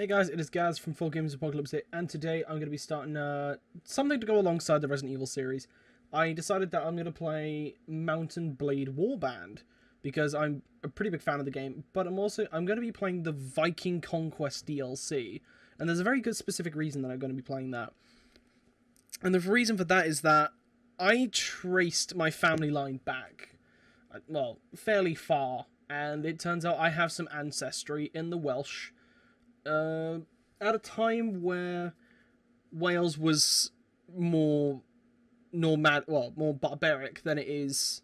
Hey guys, it is Gaz from Full Games Apocalypse here, and today I'm going to be starting something to go alongside the Resident Evil series. I decided that I'm going to play Mountain Blade Warband, because I'm a pretty big fan of the game, but I'm going to be playing the Viking Conquest DLC, and there's a very good specific reason that I'm going to be playing that. And the reason for that is that I traced my family line back, well, fairly far, and it turns out I have some ancestry in the Welsh, at a time where Wales was more nomad, well, more barbaric than it is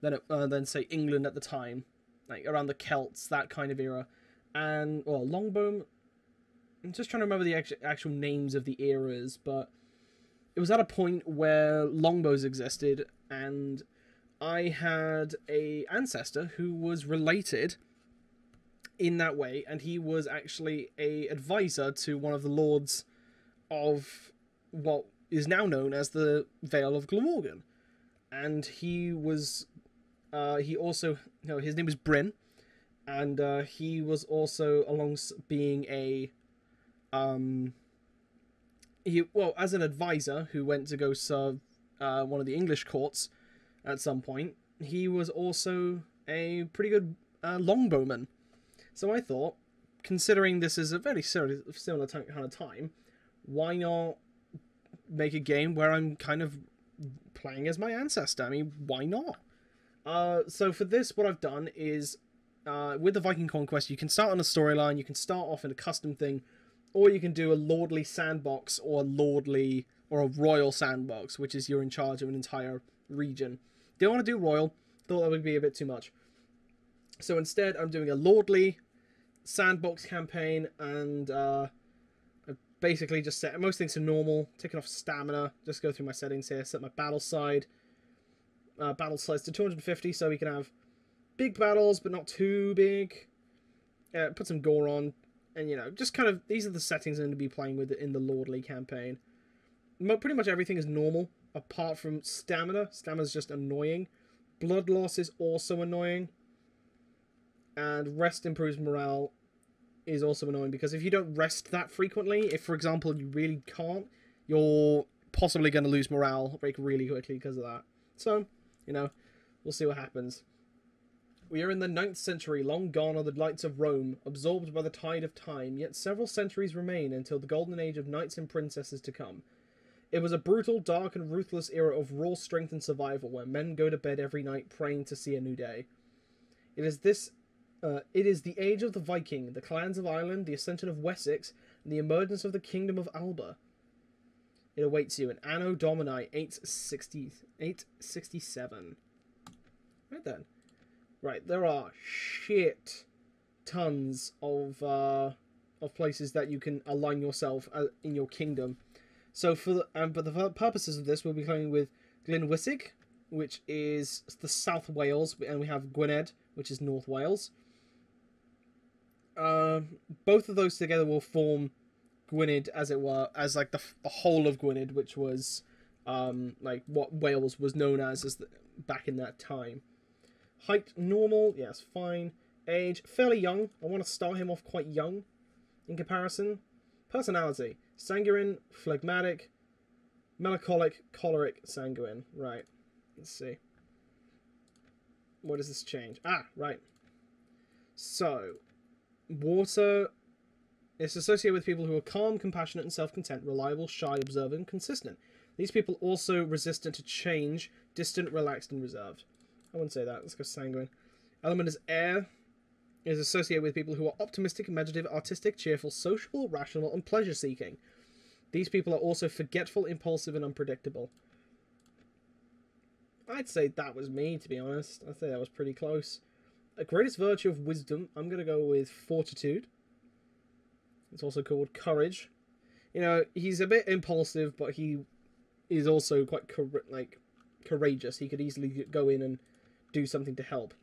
than say England at the time, like around the Celts, that kind of era. And well, Longbow. I'm just trying to remember the actual names of the eras, but it was at a point where longbows existed, and I had a ancestor who was related in that way, and he was actually a advisor to one of the lords of what is now known as the Vale of Glamorgan. And he was he also, his name was Bryn, and he was also, along being a as an advisor who went to go serve one of the English courts at some point, he was also a pretty good longbowman. So I thought, considering this is a very similar kind of time, why not make a game where I'm kind of playing as my ancestor? I mean, why not? So for this, what I've done is, with the Viking Conquest, you can start on a storyline, you can start off in a custom thing, or you can do a lordly sandbox, or a royal sandbox, which is you're in charge of an entire region. Didn't want to do royal, thought that would be a bit too much. So instead, I'm doing a lordly sandbox campaign, and I basically just set most things to normal, taking off stamina, just go through my settings here, set my battle size to 250, so we can have big battles, but not too big. Put some gore on, and just kind of, these are the settings I'm going to be playing with in the lordly campaign. Pretty much everything is normal, apart from stamina. Stamina's just annoying. Blood loss is also annoying. And rest improves morale is also annoying, because if you don't rest that frequently, if for example you really can't, you're possibly going to lose morale really quickly because of that. So, we'll see what happens. We are in the 9th century, long gone are the lights of Rome, absorbed by the tide of time, yet several centuries remain until the golden age of knights and princesses to come. It was a brutal, dark and ruthless era of raw strength and survival, where men go to bed every night praying to see a new day. It is the age of the Viking, the clans of Ireland, the ascension of Wessex, and the emergence of the kingdom of Alba. It awaits you in Anno Domini 867. Right then. Right, there are shit tons of places that you can align yourself in your kingdom. So for the purposes of this, we'll be playing with Glynwisig, which is the South Wales, and we have Gwynedd, which is North Wales. Both of those together will form Gwynedd, as it were, as like the whole of Gwynedd, which was like what Wales was known as back in that time. Height normal, yes, fine. Age fairly young. I want to start him off quite young in comparison. Personality: sanguine, phlegmatic, melancholic, choleric, sanguine. Right. Let's see. What does this change? Ah, right. So, water is associated with people who are calm, compassionate, and self-content, reliable, shy, observant, and consistent. These people also resistant to change, distant, relaxed, and reserved. I wouldn't say that. Let's go sanguine. Element is air. Is associated with people who are optimistic, imaginative, artistic, cheerful, sociable, rational, and pleasure-seeking. These people are also forgetful, impulsive, and unpredictable. I'd say that was me, to be honest. I'd say that was pretty close. A greatest virtue of wisdom, I'm going to go with fortitude. It's also called courage. He's a bit impulsive, but he is also quite courageous. He could easily go in and do something to help.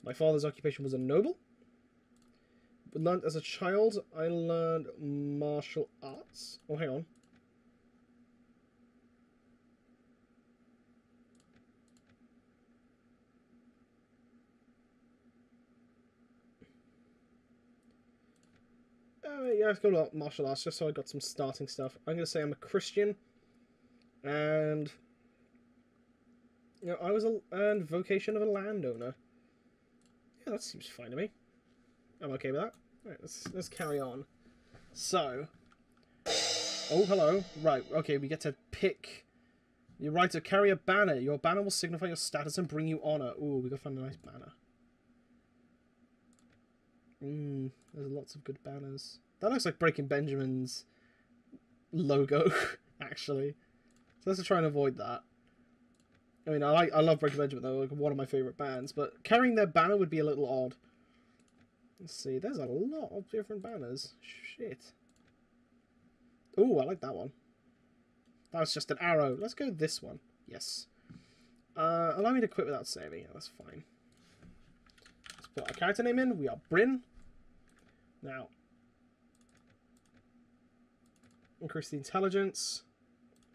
My father's occupation was a noble. Learned as a child, I learned martial arts. Oh, hang on. Yeah, let's go to martial arts just so I got some starting stuff. I'm gonna say I'm a Christian, and you know, and vocation of a landowner. Yeah, that seems fine to me. I'm okay with that. Alright, let's carry on. So, oh hello. Right, okay, we get to pick. You're right to carry a banner. Your banner will signify your status and bring you honor. Ooh, we gotta find a nice banner. There's lots of good banners. That looks like Breaking Benjamin's logo, actually. So let's try and avoid that. I mean, I love Breaking Benjamin though, like one of my favorite bands, but carrying their banner would be a little odd. Let's see, there's a lot of different banners. Shit. Ooh, I like that one. That was just an arrow. Let's go this one. Yes. Allow me to quit without saving. Yeah, that's fine. Let's put our character name in. We are Bryn. Now, increase the intelligence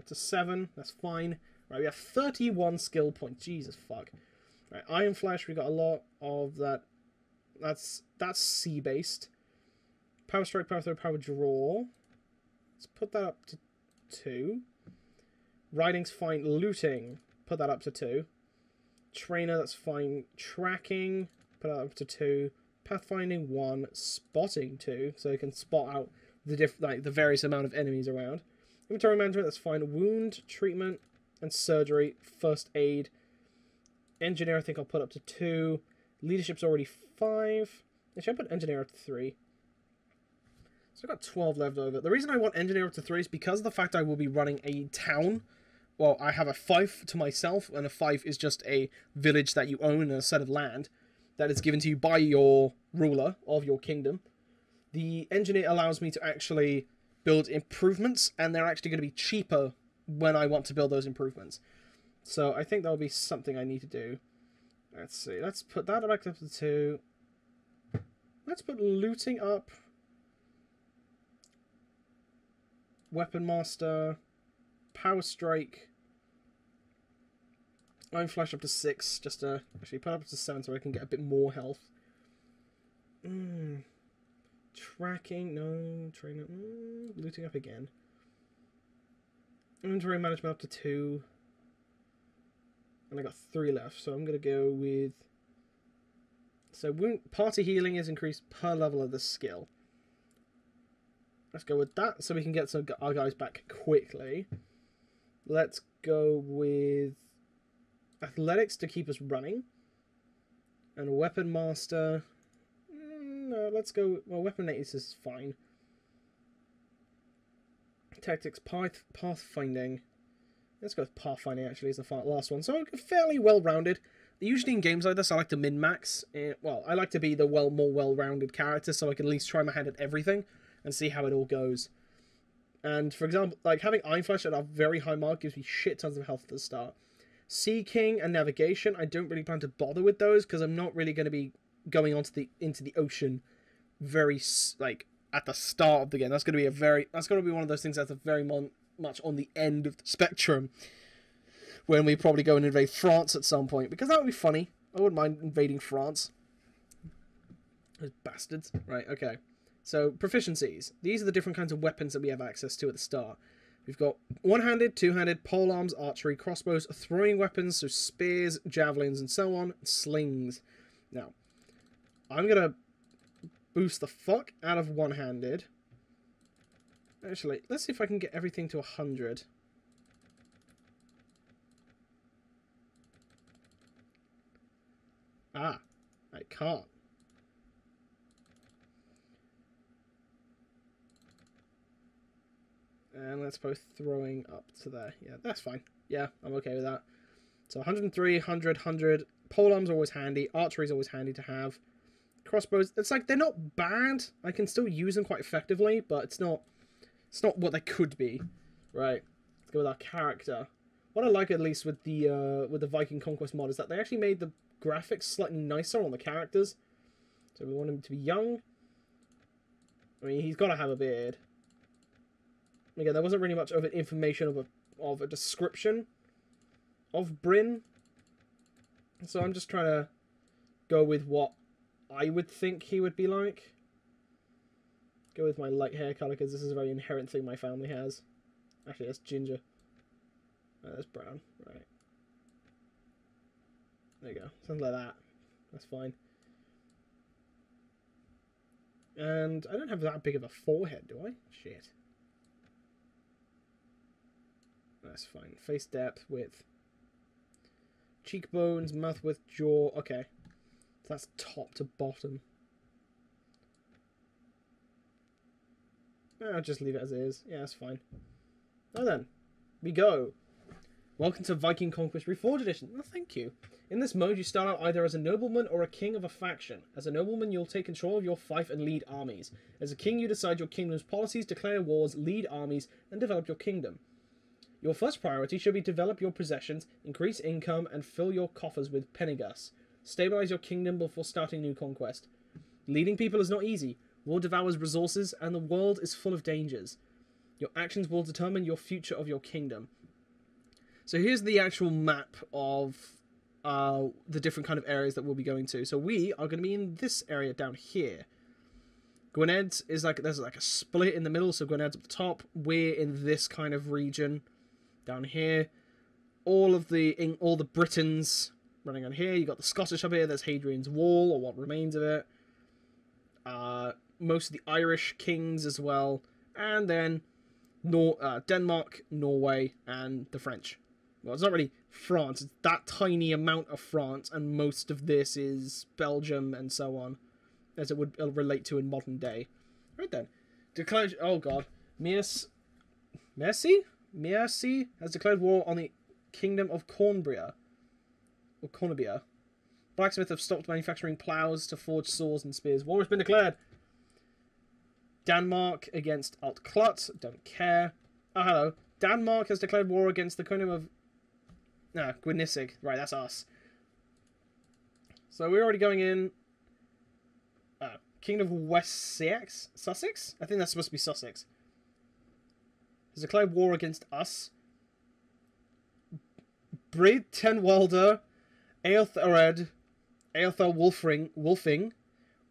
to 7. That's fine. Right, we have 31 skill points. Jesus fuck. Right, Iron Flash. We got a lot of that. That's C based. Power Strike, Power Throw, Power Draw. Let's put that up to 2. Riding's fine. Looting. Put that up to 2. Trainer. That's fine. Tracking. Put that up to 2. Pathfinding 1. Spotting 2. So you can spot out the various amount of enemies around. Inventory management. That's fine. Wound treatment and surgery. First aid. Engineer. I think I'll put up to 2. Leadership's already 5. Actually, I put engineer up to 3. So I've got 12 left over. The reason I want engineer up to 3 is because of the fact I will be running a town. Well, I have a fief to myself, and a fief is just a village that you own and a set of land that is given to you by your ruler of your kingdom. The engineer allows me to actually build improvements, and they're actually going to be cheaper when I want to build those improvements. So I think that'll be something I need to do. Let's see. Let's put that back up to 2. Let's put looting up. Weapon Master. Power Strike. Iron Flash up to 6. Just to actually put up to 7 so I can get a bit more health. Tracking. No. Trainer. Looting up again. Inventory management up to 2. And I got 3 left, so I'm going to go with... So party healing is increased per level of the skill. Let's go with that, so we can get our guys back quickly. Let's go with athletics to keep us running. And weapon master... No, let's go... Well, weapon ace is fine. Tactics, pathfinding... Let's go with pathfinding, actually, as the last one. So, fairly well-rounded. Usually in games like this, I like to min-max. Well, I like to be the more well-rounded character, so I can at least try my hand at everything and see how it all goes. And, for example, like, having Iron Flash at a very high mark gives me shit tons of health at the start. Sea King and Navigation, I don't really plan to bother with those, because I'm not really going to be going into the ocean very, like, at the start of the game. That's going to be one of those things that's very much on the end of the spectrum when we probably go and invade France at some point, because that would be funny. I wouldn't mind invading France. Those bastards. Right, okay. So, proficiencies. These are the different kinds of weapons that we have access to at the start. We've got one-handed, two-handed, polearms, archery, crossbows, throwing weapons, so spears, javelins, and so on, slings. Now, I'm going to boost the fuck out of one-handed. Actually, let's see if I can get everything to 100. Ah, I can't. And let's put throwing up to there. Yeah, that's fine. Yeah, I'm okay with that. So 103, 100, 100. Polearms are always handy. Archery is always handy to have. Crossbows, it's like, they're not bad. I can still use them quite effectively, but it's not what they could be. Right. Let's go with our character. What I like, at least, with the Viking Conquest mod is that they actually made the graphics slightly nicer on the characters. So we want him to be young. I mean, he's got to have a beard. Again, there wasn't really much of an information of a description of Bryn. So I'm just trying to go with what I would think he would be like. Go with my light hair colour because this is a very inherent thing my family has. Actually, that's ginger. Oh, that's brown. Right. There you go. Something like that. That's fine. And I don't have that big of a forehead, do I? Shit. That's fine. Face depth, width. Cheekbones, mouth width, jaw. Okay. So that's top to bottom. I'll just leave it as it is. Yeah, that's fine. Now then, we go. Welcome to Viking Conquest Reforged Edition. Oh, thank you. In this mode, you start out either as a nobleman or a king of a faction. As a nobleman, you'll take control of your fief and lead armies. As a king, you decide your kingdom's policies, declare wars, lead armies, and develop your kingdom. Your first priority should be to develop your possessions, increase income, and fill your coffers with pennigus. Stabilize your kingdom before starting new conquest. Leading people is not easy. War devours resources, and the world is full of dangers. Your actions will determine your future of your kingdom. So here's the actual map of the different kind of areas that we'll be going to. So we are going to be in this area down here. Gwynedd is like, there's like a split in the middle, so Gwynedd's up the top. We're in this kind of region down here. All the Britons running on here. You got the Scottish up here. There's Hadrian's Wall, or what remains of it. Most of the Irish kings as well, and then Denmark, Norway, and the French. Well, it's not really France, it's that tiny amount of France, and most of this is Belgium and so on, as it would relate to in modern day. Right then. Declared, oh god. Mercy has declared war on the Kingdom of Cornbria. Or Cornubia. Blacksmiths have stopped manufacturing plows to forge swords and spears. War has been declared. Denmark against Alt-Klut. Don't care. Oh, hello. Denmark has declared war against the Kingdom of... Gwynedd. Right, that's us. So we're already going in... Kingdom of West Sussex? I think that's supposed to be Sussex. Has declared war against us. Bryn Tenwalder, Eothared, Eothar Wolfing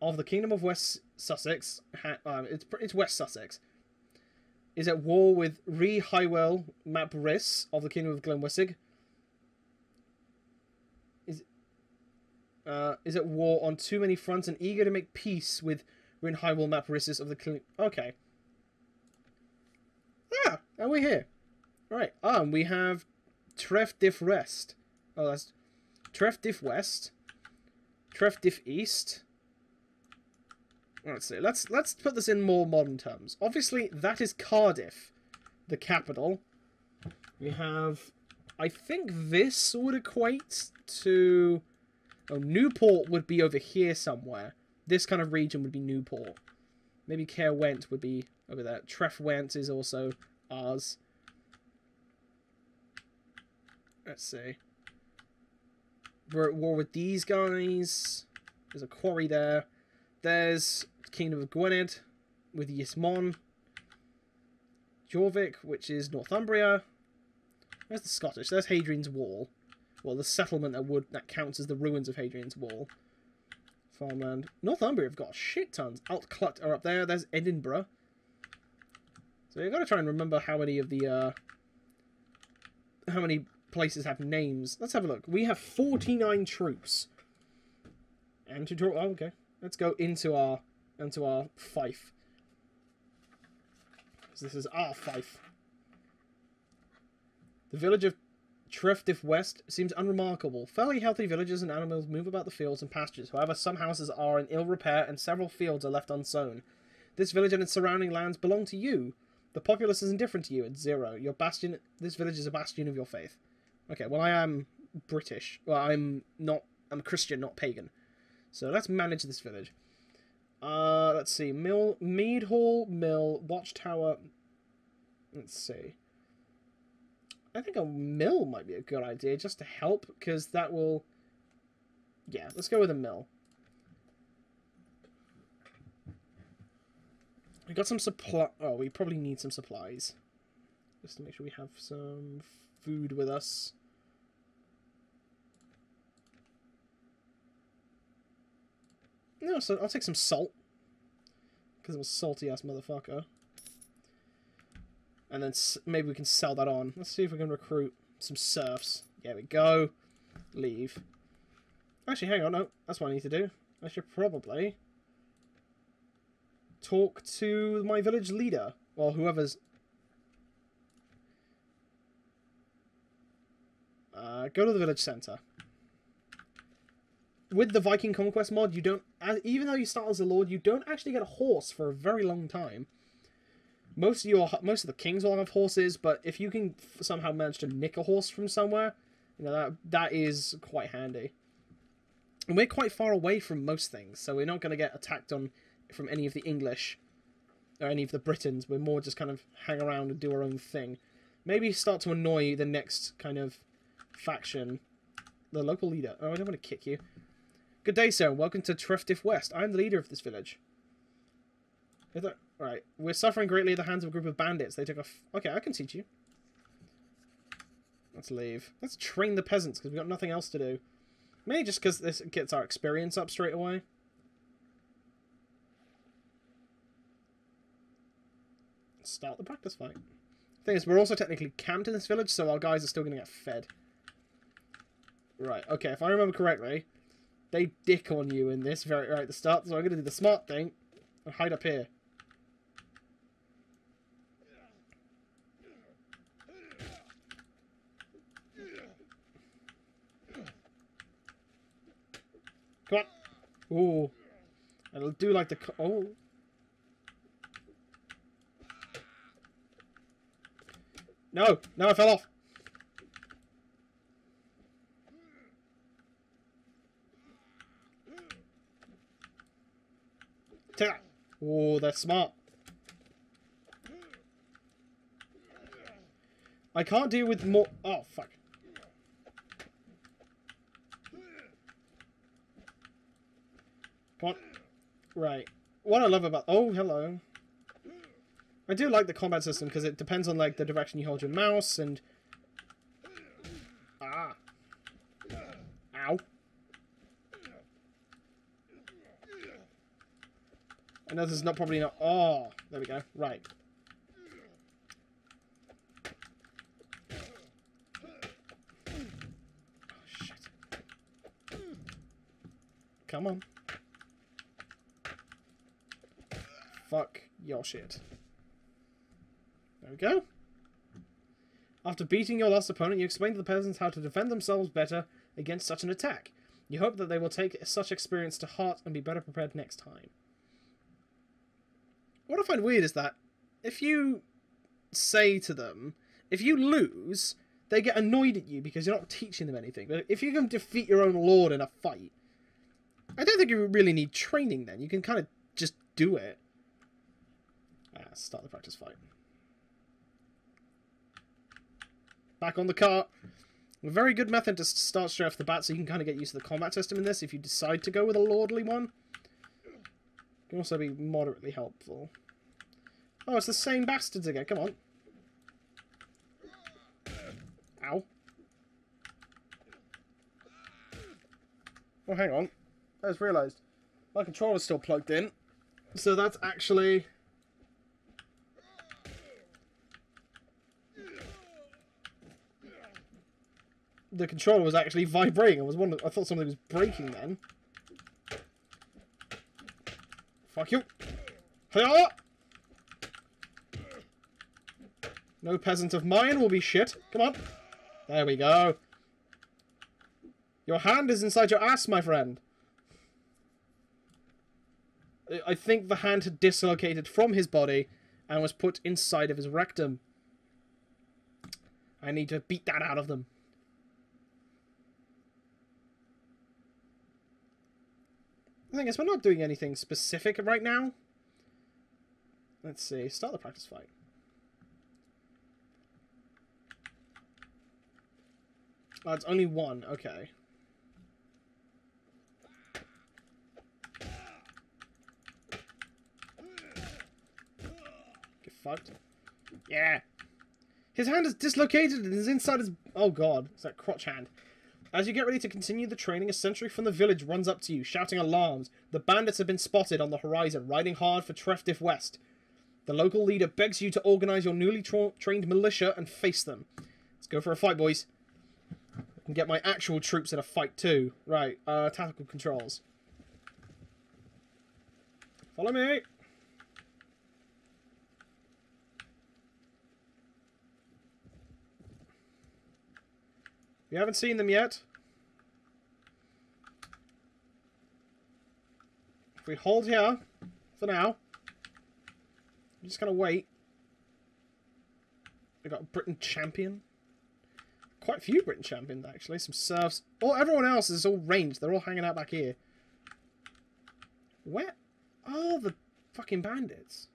of the Kingdom of West Sussex, it's West Sussex, is at war with Rhi Hywel Map Rhys of the Kingdom of Glenwysig. Is at war on too many fronts and eager to make peace with Rhi Hywel Map Rhys of the Kingdom. Okay. Ah, and we're here. Right. We have Tref Diff Rest. Oh, that's Tref Diff West. Tref Diff East. Let's see. Let's put this in more modern terms. Obviously, that is Cardiff, the capital. We have, I think this would equate to... Oh, Newport would be over here somewhere. This kind of region would be Newport. Maybe Caerwent would be over there. Trefwent is also ours. Let's see. We're at war with these guys. There's a quarry there. There's Kingdom of Gwynedd with Ysmon. Jorvik, which is Northumbria. There's the Scottish. There's Hadrian's Wall. Well, the settlement that counts as the ruins of Hadrian's Wall. Farmland. Northumbria have got shit tons. Alt-Klut are up there. There's Edinburgh. So you've got to try and remember how many of the how many places have names. Let's have a look. We have 49 troops. And tutorial. Oh, okay. Let's go into our fief. So this is our fief. The village of Trefdiff West seems unremarkable. Fairly healthy villages and animals move about the fields and pastures. However, some houses are in ill repair and several fields are left unsown. This village and its surrounding lands belong to you. The populace is indifferent to you at 0. Your bastion. This village is a bastion of your faith. Okay, well, I am British. Well, I'm a Christian, not pagan. So let's manage this village. Let's see. Mead Hall, Mill, Watchtower. Let's see. I think a mill might be a good idea, just to help, because that will... Yeah, let's go with a mill. We got some supply... Oh, we probably need some supplies. Just to make sure we have some food with us. No, so I'll take some salt. Because I'm a salty-ass motherfucker. And then maybe we can sell that on. Let's see if we can recruit some serfs. There we go. Leave. Actually, hang on. No, that's what I need to do. I should probably talk to my village leader. Or whoever's... go to the village centre. With the Viking Conquest mod, you don't... even though you start as a lord, you don't actually get a horse for a very long time. Most of the kings will have horses, but if you can somehow manage to nick a horse from somewhere, you know, that is quite handy. And we're quite far away from most things, so we're not going to get attacked on from any of the English or any of the Britons. We're more just kind of hang around and do our own thing. Maybe start to annoy the next kind of faction. The local leader. Oh, I don't want to kick you. Good day, sir, and welcome to Treftiff West. I'm the leader of this village. Right, we're suffering greatly at the hands of a group of bandits. They took off... Okay, I can teach you. Let's leave. Let's train the peasants, because we've got nothing else to do. Maybe just because this gets our experience up straight away. Let's start the practice fight. Thing is, we're also technically camped in this village, so our guys are still going to get fed. Right, okay, if I remember correctly, they dick on you in this right at the start, so I'm going to do the smart thing and hide up here. Come on. Ooh. It'll do like the... Oh. No. No, I fell off. Take that. Oh, that's smart. I can't deal with more... Oh, fuck. Come on. Right. What I love about... Oh, hello. I do like the combat system because it depends on, like, the direction you hold your mouse and... Ah. Ow. I know this is probably not... Oh, there we go. Right. Oh, shit. Come on. Fuck your shit. There we go. After beating your last opponent, you explain to the peasants how to defend themselves better against such an attack. You hope that they will take such experience to heart and be better prepared next time. What I find weird is that if you say to them, if you lose, they get annoyed at you because you're not teaching them anything. But if you can defeat your own lord in a fight, I don't think you really need training then. You can kind of just do it. Start the practice fight. Back on the cart. A very good method to start straight off the bat, so you can kind of get used to the combat system in this if you decide to go with a lordly one. Can also be moderately helpful. Oh, it's the same bastards again. Come on. Ow. Oh, hang on. I just realised my controller's still plugged in. So that's actually... The controller was actually vibrating. I thought something was breaking then. Fuck you. Hiya! No peasant of mine will be shit. Come on. There we go. Your hand is inside your ass, my friend. I think the hand had dislocated from his body and was put inside of his rectum. I need to beat that out of them. The thing is, we're not doing anything specific right now. Let's see. Start the practice fight. Oh, it's only one. Okay. Get fucked. Yeah. His hand is dislocated and is inside his... Oh, God. It's that crotch hand. As you get ready to continue the training, a sentry from the village runs up to you, shouting alarms. The bandits have been spotted on the horizon, riding hard for Trefdiff West. The local leader begs you to organise your newly trained militia and face them. Let's go for a fight, boys. I can get my actual troops in a fight too. Right, tactical controls. Follow me. You haven't seen them yet. If we hold here for now, I'm just gonna wait. We got a Britain champion. Quite a few Britain champions actually. Some serfs. Oh, everyone else is all ranged. They're all hanging out back here. Where are the fucking bandits?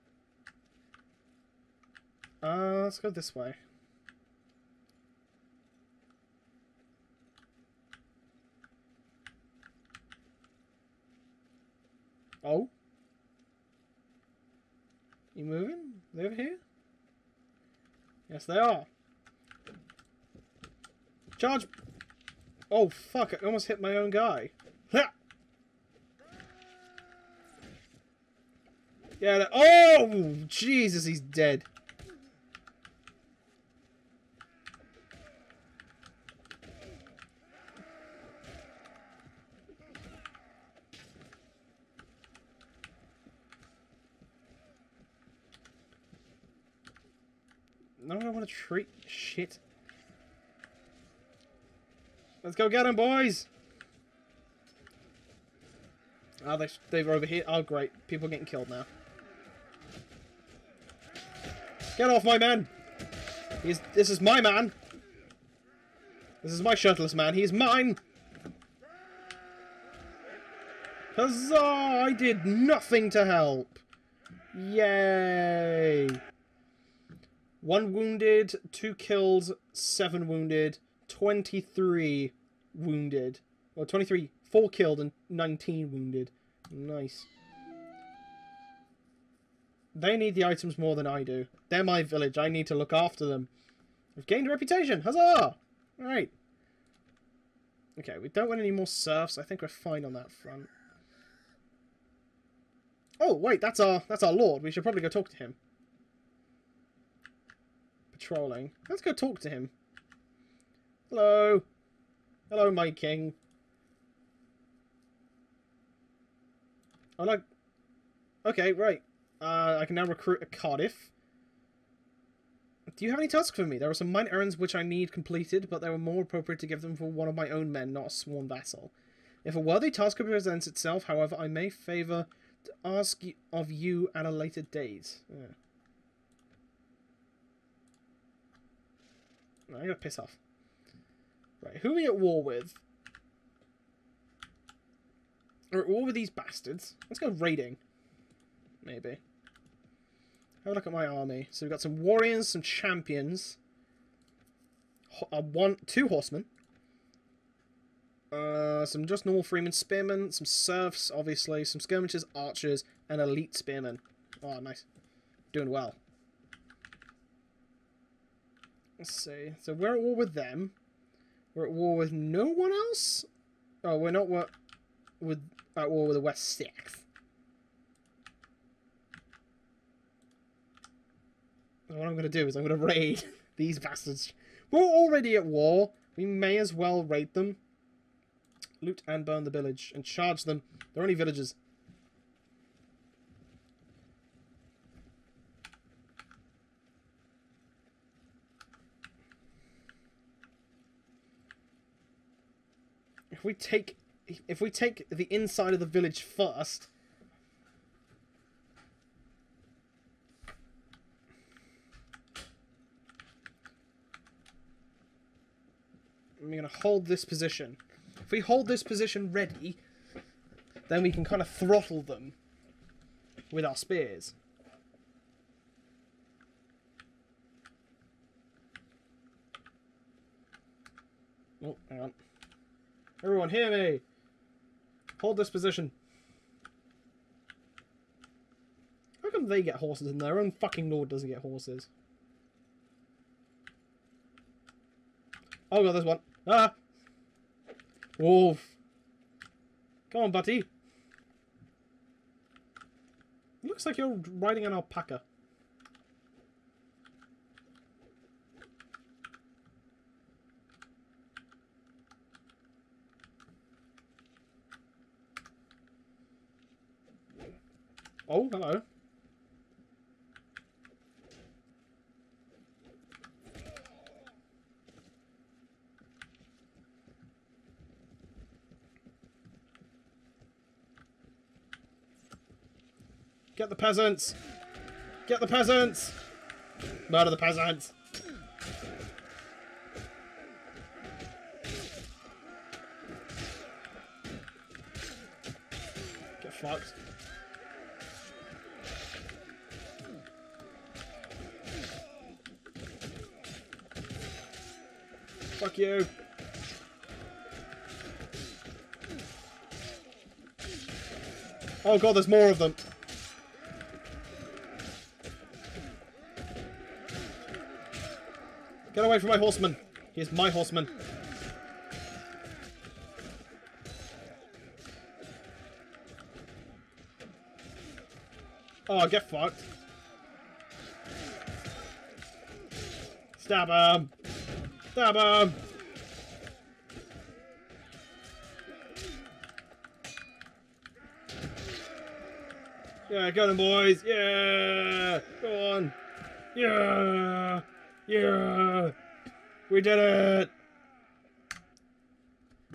Let's go this way. Oh? You moving? Are they over here? Yes, they are. Charge! Oh, fuck. I almost hit my own guy. Ha! Yeah, oh! Jesus, he's dead. No, I don't want to treat shit. Let's go get him, boys! Oh, they're over here. Oh, great. People are getting killed now. Get off my man! This is my man! This is my shirtless man. He's mine! Huzzah! I did nothing to help! Yay! 1 wounded, 2 killed, 7 wounded, 23 wounded. Well, 23, 4 killed and 19 wounded. Nice. They need the items more than I do. They're my village. I need to look after them. I've gained a reputation. Huzzah! Alright. Okay, we don't want any more serfs. I think we're fine on that front. Oh, wait, that's our lord. We should probably go talk to him. Patrolling. Let's go talk to him. Hello. Hello, my king. Okay, right. I can now recruit a Cardiff. Do you have any tasks for me? There are some minor errands which I need completed, but they were more appropriate to give them for one of my own men, not a sworn vassal. If a worthy task presents itself, however, I may favour to ask of you at a later date. Yeah. No, I gotta piss off. Right, who are we at war with? We're at war with these bastards. Let's go raiding. Maybe. Have a look at my army. So we've got some warriors, some champions. 2 horsemen. Some just normal freemen, spearmen, some serfs, obviously, some skirmishers, archers, and elite spearmen. Oh, nice. Doing well. Let's see. So we're at war with them. We're at war with no one else? Oh, we're not at war with the West 6th. What I'm going to do is I'm going to raid these bastards. We're already at war. We may as well raid them. Loot and burn the village. And charge them. They're only villagers. If we take the inside of the village first, we're going to hold this position. If we hold this position ready, then we can kind of throttle them with our spears. Oh, hang on. Everyone, hear me! Hold this position. How come they get horses and their own fucking lord doesn't get horses? Oh god, there's one. Ah! Wolf. Come on, buddy. Looks like you're riding an alpaca. Oh, hello. Get the peasants! Get the peasants! Murder the peasants! Get fucked. Fuck you! Oh god, there's more of them! Get away from my horseman! He is my horseman. Oh, get fucked. Stab him! Stab him! Yeah, get him, boys! Yeah! Go on! Yeah! Yeah! We did it!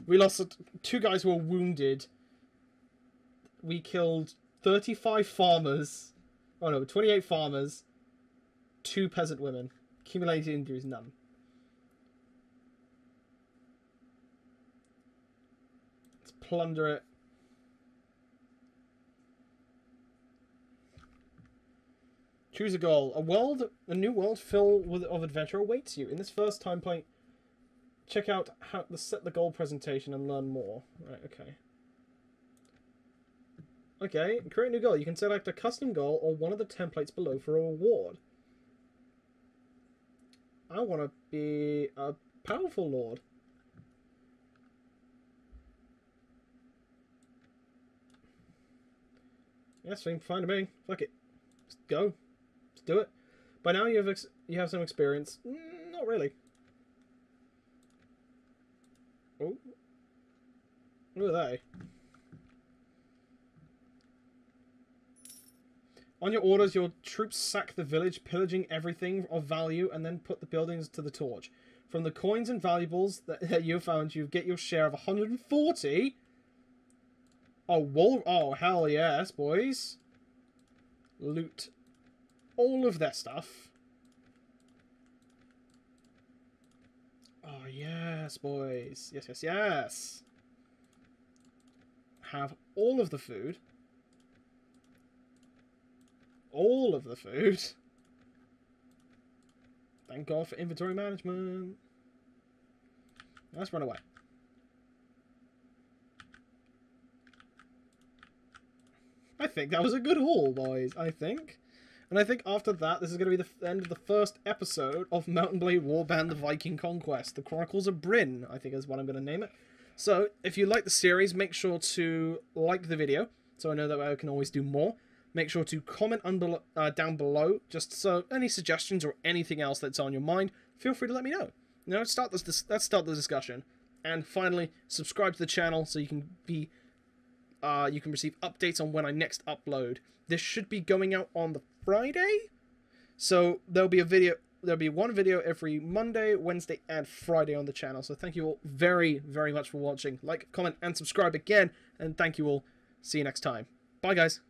We lost 2 guys who were wounded. We killed 35 farmers. Oh no, 28 farmers. 2 peasant women. Accumulated injuries, none. Let's plunder it. Choose a goal. A new world filled of adventure awaits you. In this first time playing, check out how to set the goal presentation and learn more. Right, okay. Okay, create a new goal. You can select a custom goal or one of the templates below for a reward. I want to be a powerful lord. Yeah, seems fine to me. Fuck it. Just go. Let's do it. By now you have some experience. Not really. Oh. Who are they? On your orders, your troops sack the village, pillaging everything of value, and then put the buildings to the torch. From the coins and valuables that you found, you get your share of 140. Oh, hell yes, boys. Loot all of their stuff. Oh, yes, boys. Yes, yes, yes. Have all of the food. All of the food. Thank God for inventory management. Let's run away. I think that was a good haul, boys. I think. And I think after that, this is going to be the end of the first episode of Mountain Blade Warband the Viking Conquest. The Chronicles of Bryn, I think is what I'm going to name it. So, if you like the series, make sure to like the video, so I know that I can always do more. Make sure to comment down below, just so any suggestions or anything else that's on your mind, feel free to let me know. You know, let's start the discussion. And finally, subscribe to the channel so you can receive updates on when I next upload. This should be going out on the Friday, so there'll be one video every Monday, Wednesday, and Friday on the channel. So thank you all very, very much for watching. Like, comment, and subscribe again, and thank you all. See you next time. Bye, guys.